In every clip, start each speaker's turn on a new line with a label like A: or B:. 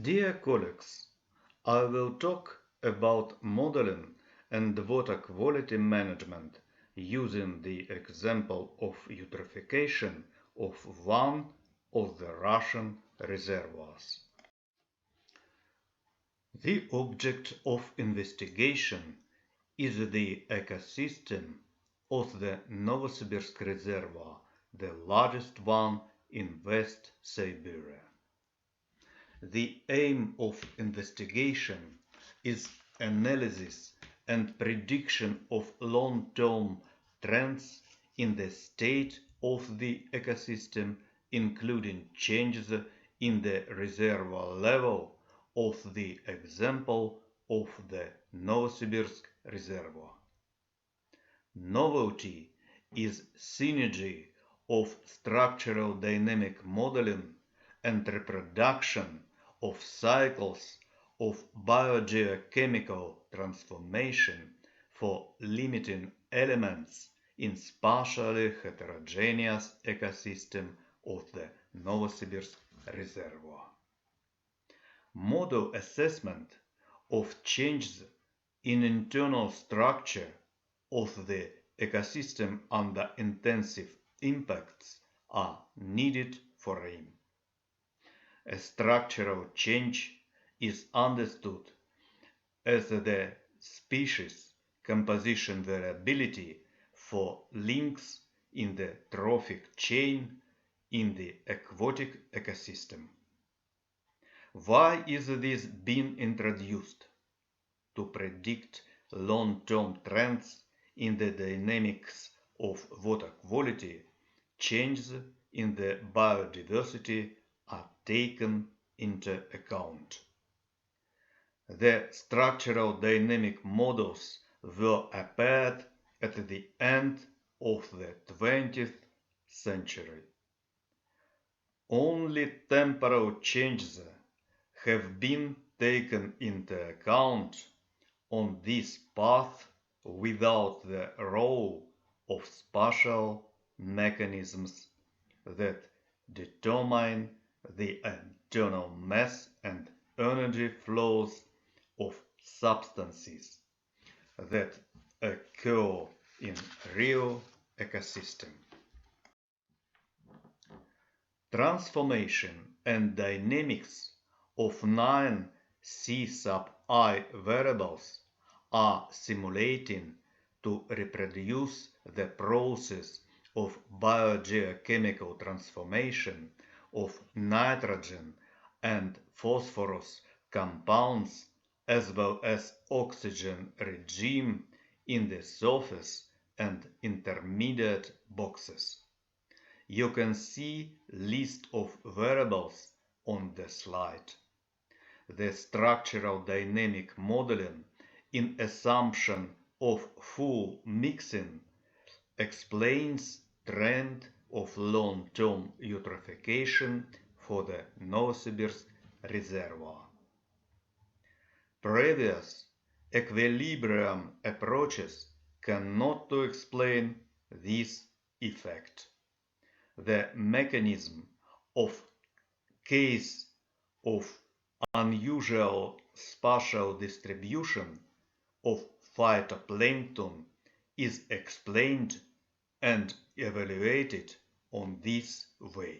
A: Dear colleagues, I will talk about modeling and water quality management using the example of eutrophication of one of the Russian reservoirs. The object of investigation is the ecosystem of the Novosibirsk reservoir, the largest one in West Siberia. The aim of investigation is analysis and prediction of long-term trends in the state of the ecosystem, including changes in the reservoir level of the example of the Novosibirsk reservoir. Novelty is synergy of structural dynamic modeling and reproduction of cycles of biogeochemical transformation for limiting elements in spatially heterogeneous ecosystem of the Novosibirsk reservoir. Model assessment of changes in internal structure of the ecosystem under intensive impacts are needed for aim. A structural change is understood as the species composition variability for links in the trophic chain in the aquatic ecosystem. Why is this being introduced? To predict long-term trends in the dynamics of water quality, changes in the biodiversity are taken into account. The structural dynamic models were appeared at the end of the 20th century. Only temporal changes have been taken into account on this path without the role of spatial mechanisms that determine the internal mass and energy flows of substances that occur in real ecosystem. Transformation and dynamics of 9 C sub I variables are simulating to reproduce the process of biogeochemical transformation of nitrogen and phosphorus compounds as well as oxygen regime in the surface and intermediate boxes. You can see list of variables on the slide. The structural dynamic modeling in assumption of full mixing explains trend of long-term eutrophication for the Novosibirsk reservoir. Previous equilibrium approaches cannot to explain this effect. The mechanism of case of unusual spatial distribution of phytoplankton is explained and evaluated on this way.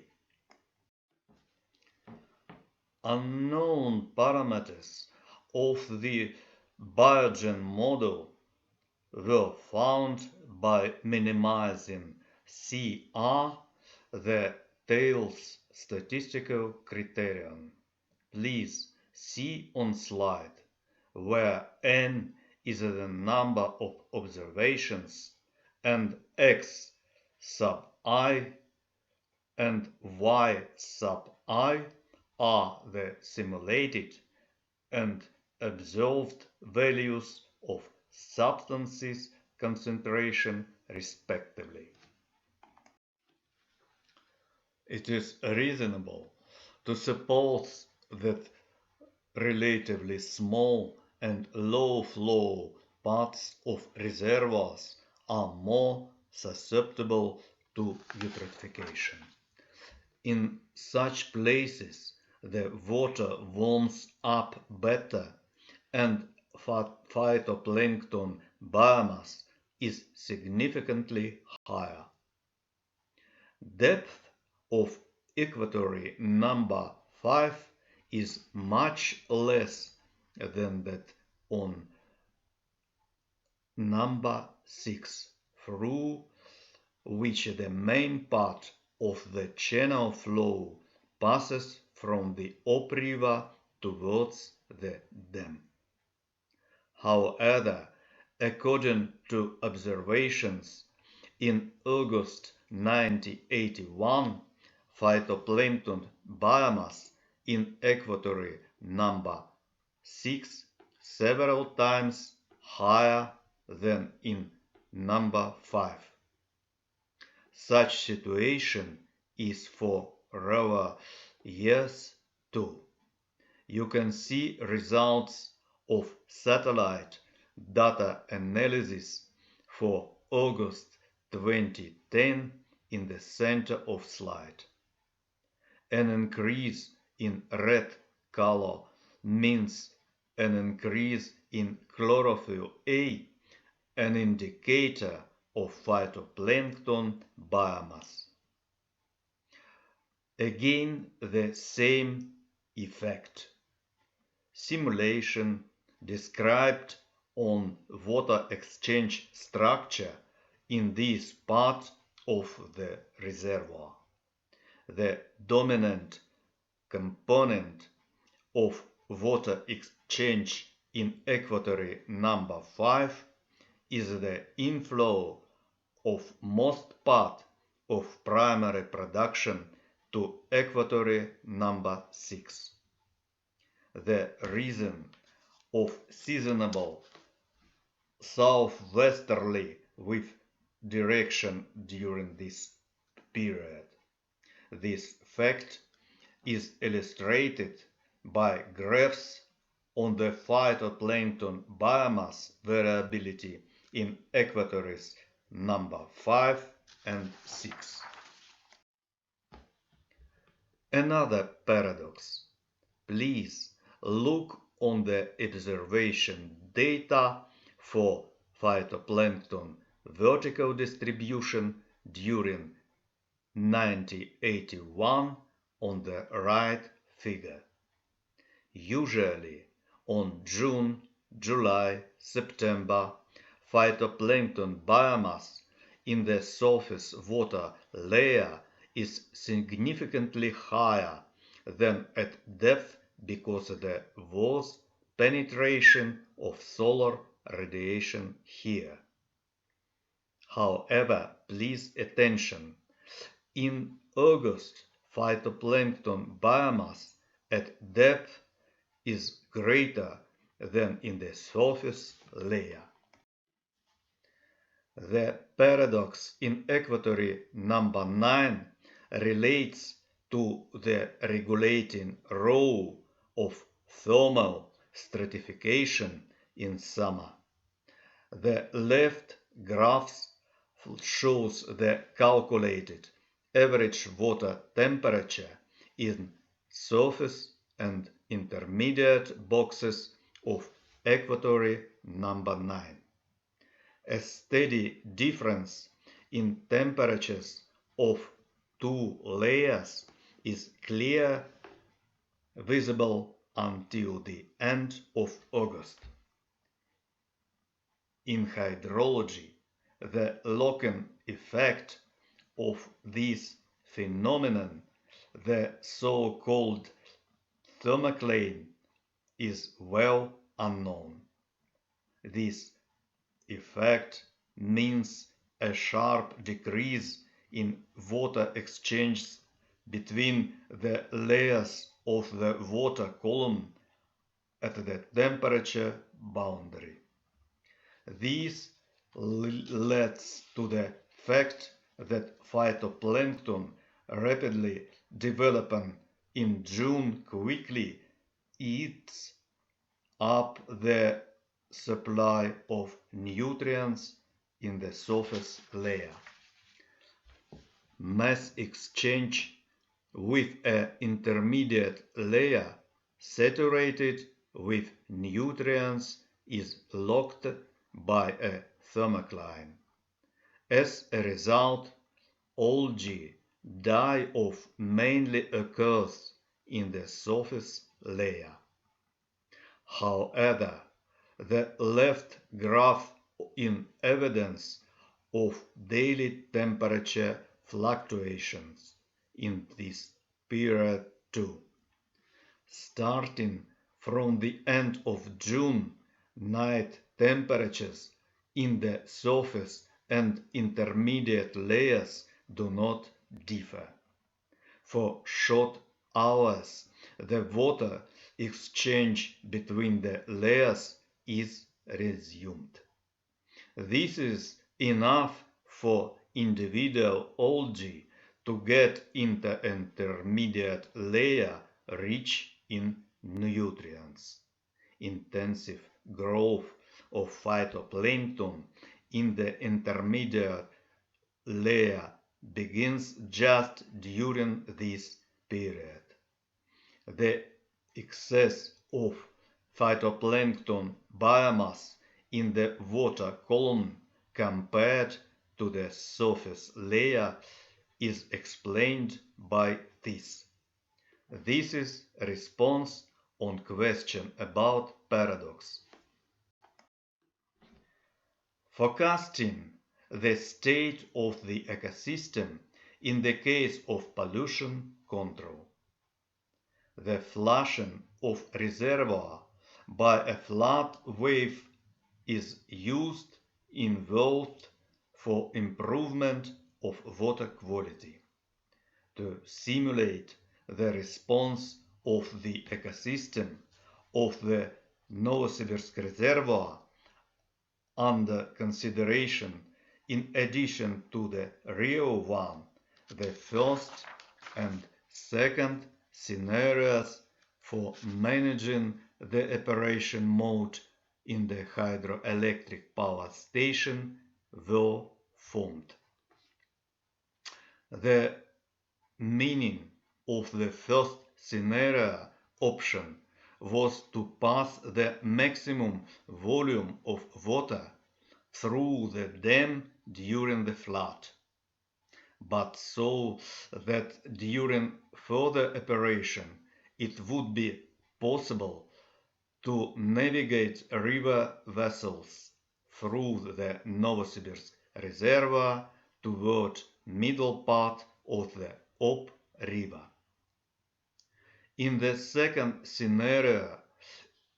A: Unknown parameters of the biogen model were found by minimizing CR, the Taylor's statistical criterion. Please see on slide, where n is the number of observations and x sub I and y sub I are the simulated and observed values of substances concentration respectively. It is reasonable to suppose that relatively small and low flow parts of reservoirs are more susceptible to eutrophication. In such places, the water warms up better and phytoplankton biomass is significantly higher. Depth of equatory number 5 is much less than that on number 6, through which the main part of the channel flow passes from the Ob River towards the dam. However, according to observations in August 1981, phytoplankton biomass in equatory number 6 several times higher than in number 5. Such situation is for several years too. You can see results of satellite data analysis for August 2010 in the center of slide. An increase in red color means an increase in chlorophyll A, an indicator of phytoplankton biomass. Again, the same effect. Simulation described on water exchange structure in this part of the reservoir. The dominant component of water exchange in equatory number 5 is the inflow of most part of primary production to equatory number 6. The reason of seasonable southwesterly with direction during this period. This fact is illustrated by graphs on the phytoplankton biomass variability in equatories number 5 and 6. Another paradox. Please look on the observation data for phytoplankton vertical distribution during 1981 on the right figure. Usually on June, July, September, phytoplankton biomass in the surface water layer is significantly higher than at depth because there was penetration of solar radiation here. However, please attention, in August, phytoplankton biomass at depth is greater than in the surface layer. The paradox in equatory number 9 relates to the regulating role of thermal stratification in summer. The left graph shows the calculated average water temperature in surface and intermediate boxes of equatory number 9. A steady difference in temperatures of two layers is clearly visible until the end of August. In hydrology, the lock-in effect of this phenomenon, the so-called thermocline, is well unknown. This effect means a sharp decrease in water exchange between the layers of the water column at the temperature boundary. This leads to the fact that phytoplankton rapidly developing in June quickly eats up the supply of nutrients in the surface layer. Mass exchange with an intermediate layer saturated with nutrients is locked by a thermocline. As a result, algae die-off mainly occurs in the surface layer. However, the left graph in evidence of daily temperature fluctuations in this period too. Starting from the end of June, night temperatures in the surface and intermediate layers do not differ. For short hours, the water exchange between the layers is resumed. This is enough for individual algae to get into an intermediate layer rich in nutrients. Intensive growth of phytoplankton in the intermediate layer begins just during this period. The excess of phytoplankton biomass in the water column compared to the surface layer is explained by this. This is a response on question about paradox. Forecasting the state of the ecosystem in the case of pollution control. The flushing of reservoir by a flood wave is used involved for improvement of water quality. To simulate the response of the ecosystem of the Novosibirsk reservoir under consideration in addition to the real one, the first and second scenarios for managing the operation mode in the hydroelectric power station were formed. The meaning of the first scenario option was to pass the maximum volume of water through the dam during the flood, but so that during further operation it would be possible to navigate river vessels through the Novosibirsk reservoir toward middle part of the Ob river. In the second scenario,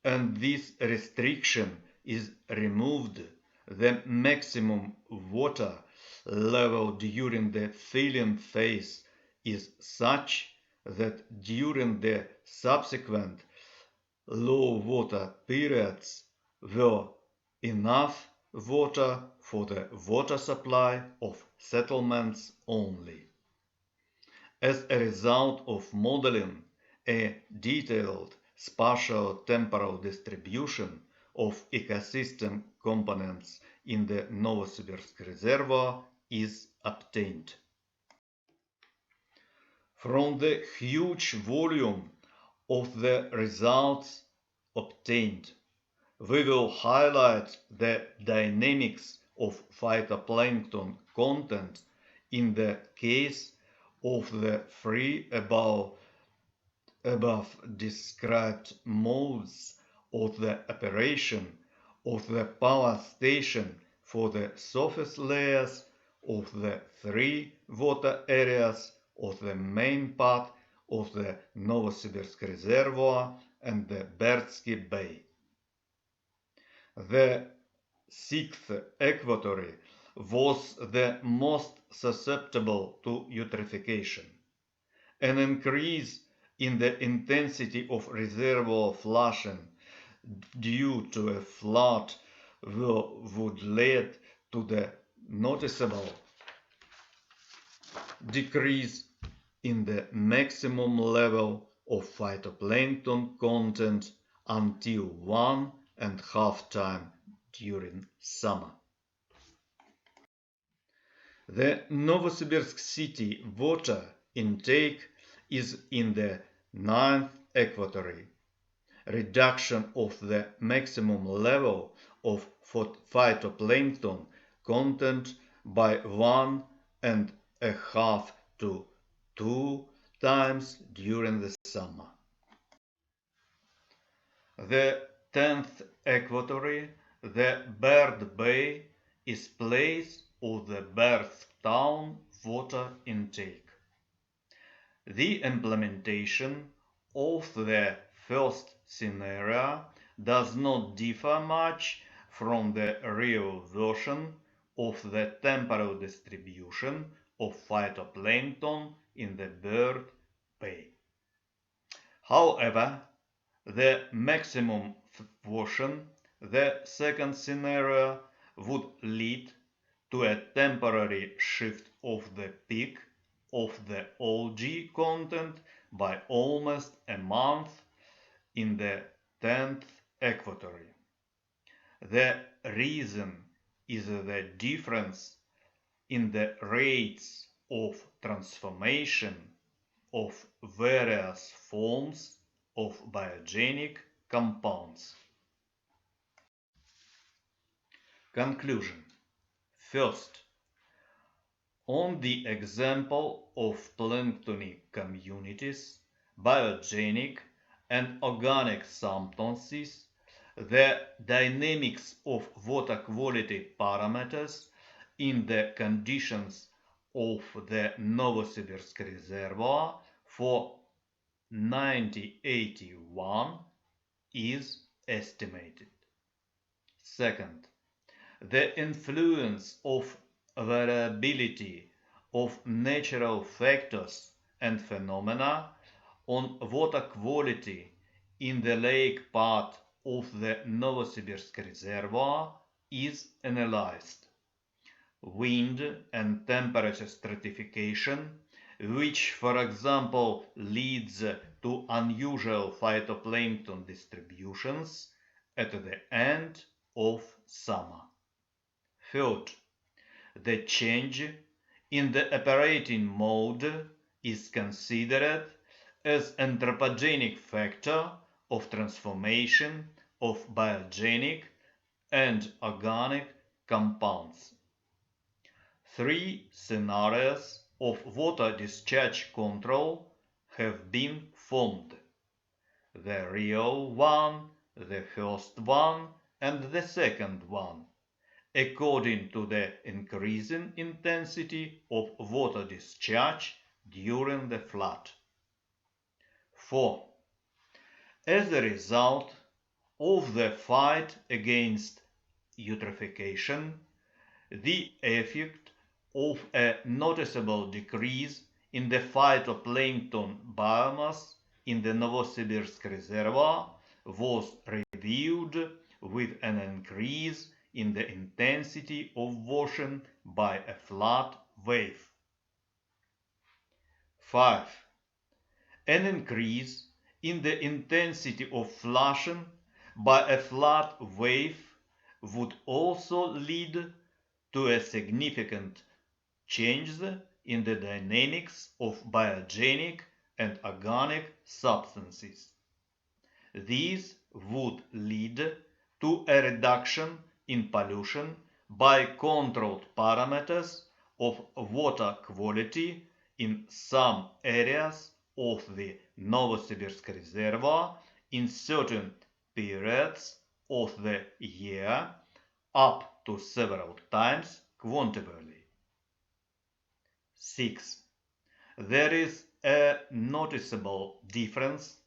A: and this restriction is removed, the maximum water level during the filling phase is such that during the subsequent low water periods were enough water for the water supply of settlements only. As a result of modeling, a detailed spatial-temporal distribution of ecosystem components in the Novosibirsk reservoir is obtained. From the huge volume of the results obtained, we will highlight the dynamics of phytoplankton content in the case of the three above described modes of the operation of the power station for the surface layers of the three water areas of the main part of the Novosibirsk reservoir and the Berdsky Bay. The sixth equatory was the most susceptible to eutrophication. An increase in the intensity of reservoir flushing due to a flood would lead to the noticeable decrease in the maximum level of phytoplankton content until 1.5 times during summer. The Novosibirsk city water intake is in the ninth equatory. Reduction of the maximum level of phytoplankton content by 1.5 to 2 times during the summer. The 10th equatory, the bird bay, is place of the birth town water intake. The implementation of the first scenario does not differ much from the real version of the temporal distribution of phytoplankton in the bird bay. However, the maximum version, the second scenario, would lead to a temporary shift of the peak of the OG content by almost a month in the 10th equatory. The reason is the difference in the rates of transformation of various forms of biogenic compounds. Conclusion. First, on the example of planktonic communities, biogenic and organic substances, the dynamics of water quality parameters in the conditions of the Novosibirsk reservoir for 1981 is estimated. Second, the influence of variability of natural factors and phenomena on water quality in the lake part of the Novosibirsk reservoir is analyzed. Wind and temperature stratification, which for example leads to unusual phytoplankton distributions at the end of summer. Third, the change in the operating mode is considered as anthropogenic factor of transformation of biogenic and organic compounds. Three scenarios of water discharge control have been formed: the real one, the first one, and the second one, according to the increasing intensity of water discharge during the flood. 4. As a result of the fight against eutrophication, the effect of a noticeable decrease in the phytoplankton biomass in the Novosibirsk reservoir was reviewed with an increase in the intensity of washing by a flood wave. 5. An increase in the intensity of flushing by a flood wave would also lead to a significant change in the dynamics of biogenic and organic substances. These would lead to a reduction in pollution by controlled parameters of water quality in some areas of the Novosibirsk reservoir in certain periods of the year, up to several times quantitably. 6. There is a noticeable difference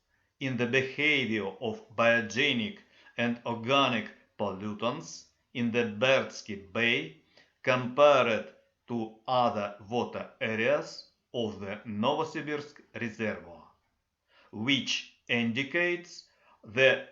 A: in the behavior of biogenic and organic pollutants in the Berdsky Bay compared to other water areas of the Novosibirsk reservoir, which indicates the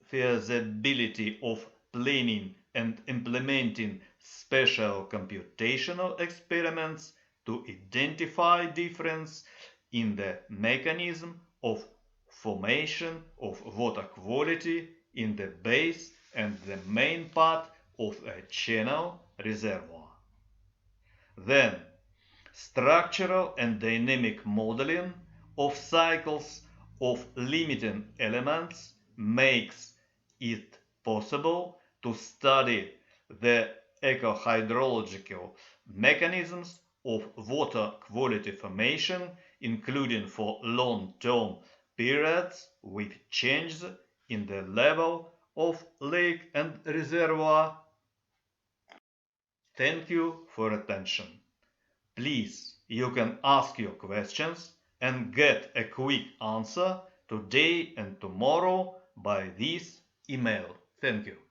A: feasibility of planning and implementing special computational experiments to identify difference in the mechanism of formation of water quality in the base and the main part of a channel reservoir. Then, structural and dynamic modeling of cycles of limiting elements makes it possible to study the ecohydrological mechanisms of water quality formation, including for long-term periods with changes in the level of lake and reservoir. Thank you for attention. Please, you can ask your questions and get a quick answer today and tomorrow by this email. Thank you.